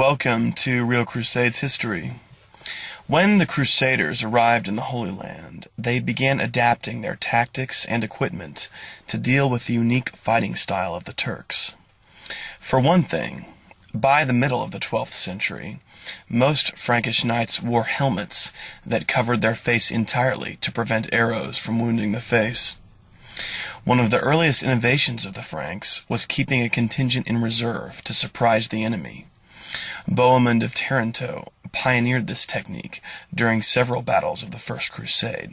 Welcome to Real Crusades history. When the Crusaders arrived in the Holy Land, they began adapting their tactics and equipment to deal with the unique fighting style of the Turks. For one thing, by the middle of the 12th century, most Frankish knights wore helmets that covered their face entirely to prevent arrows from wounding the face. One of the earliest innovations of the Franks was keeping a contingent in reserve to surprise the enemy. Bohemond of Taranto pioneered this technique during several battles of the First Crusade.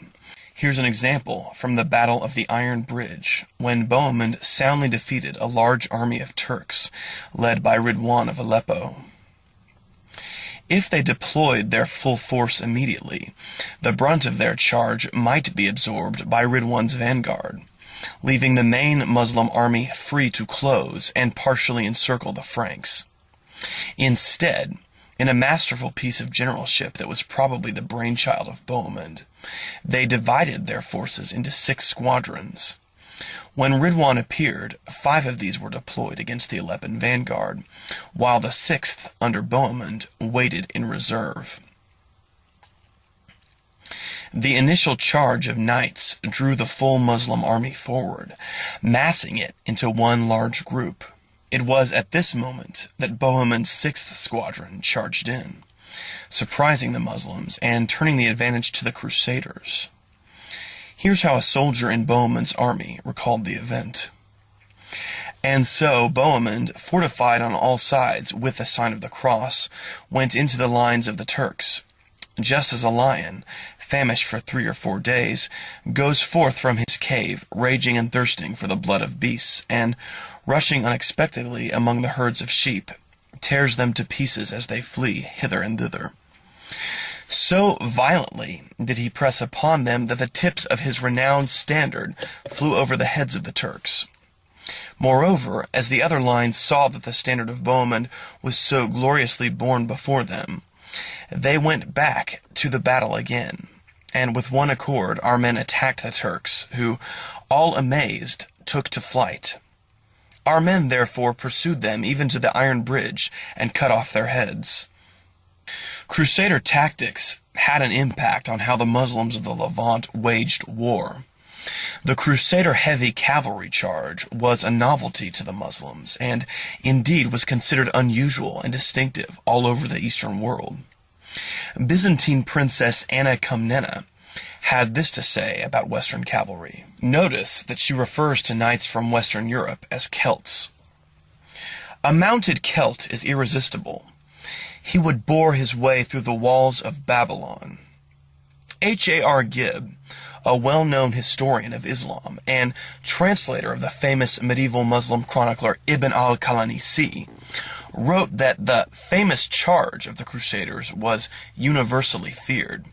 Here's an example from the Battle of the Iron Bridge, when Bohemond soundly defeated a large army of Turks, led by Ridwan of Aleppo. If they deployed their full force immediately, the brunt of their charge might be absorbed by Ridwan's vanguard, leaving the main Muslim army free to close and partially encircle the Franks. Instead, in a masterful piece of generalship that was probably the brainchild of Bohemond, they divided their forces into 6 squadrons. When Ridwan appeared, 5 of these were deployed against the Aleppan vanguard, while the 6th, under Bohemond, waited in reserve. The initial charge of knights drew the full Muslim army forward, massing it into one large group. It was at this moment that Bohemond's 6th squadron charged in, surprising the Muslims and turning the advantage to the Crusaders. Here's how a soldier in Bohemond's army recalled the event. And so Bohemond, fortified on all sides with the sign of the cross, went into the lines of the Turks, just as a lion, famished for 3 or 4 days, goes forth from his cave, raging and thirsting for the blood of beasts, and, rushing unexpectedly among the herds of sheep, tears them to pieces as they flee hither and thither. So violently did he press upon them that the tips of his renowned standard flew over the heads of the Turks. Moreover, as the other lines saw that the standard of Bohemond was so gloriously borne before them, they went back to the battle again, and with one accord our men attacked the Turks, who, all amazed, took to flight. Our men therefore pursued them even to the Iron Bridge, and cut off their heads. Crusader tactics had an impact on how the Muslims of the Levant waged war. The Crusader heavy cavalry charge was a novelty to the Muslims, and indeed was considered unusual and distinctive all over the Eastern world. Byzantine Princess Anna Komnena had this to say about Western cavalry. Notice that she refers to knights from Western Europe as Celts. A mounted Celt is irresistible. He would bore his way through the walls of Babylon. H.A.R. Gibb, a well-known historian of Islam and translator of the famous medieval Muslim chronicler Ibn al-Qalanisi, wrote that the famous charge of the Crusaders was universally feared.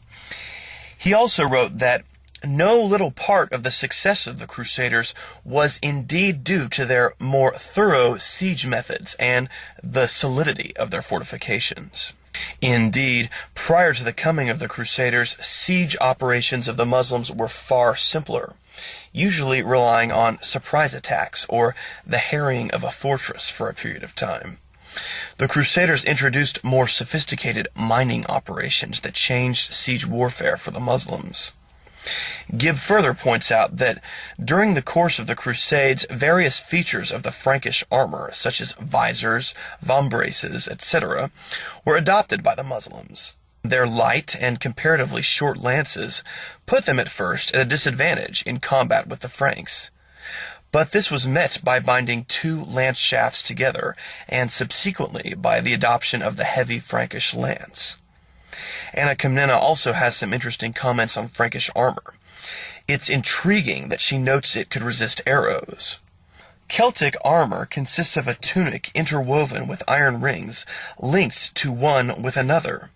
He also wrote that no little part of the success of the Crusaders was indeed due to their more thorough siege methods and the solidity of their fortifications. Indeed, prior to the coming of the Crusaders, siege operations of the Muslims were far simpler, usually relying on surprise attacks or the harrying of a fortress for a period of time. The Crusaders introduced more sophisticated mining operations that changed siege warfare for the Muslims. Gibb further points out that during the course of the Crusades, various features of the Frankish armor, such as visors, vambraces, etc., were adopted by the Muslims. Their light and comparatively short lances put them at first at a disadvantage in combat with the Franks. But this was met by binding 2 lance shafts together, and subsequently by the adoption of the heavy Frankish lance. Anna Komnena also has some interesting comments on Frankish armor. It's intriguing that she notes it could resist arrows. Celtic armor consists of a tunic interwoven with iron rings, linked to one with another.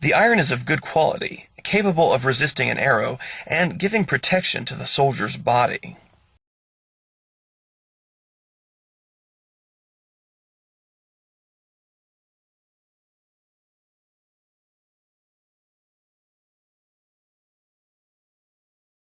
The iron is of good quality, capable of resisting an arrow, and giving protection to the soldier's body.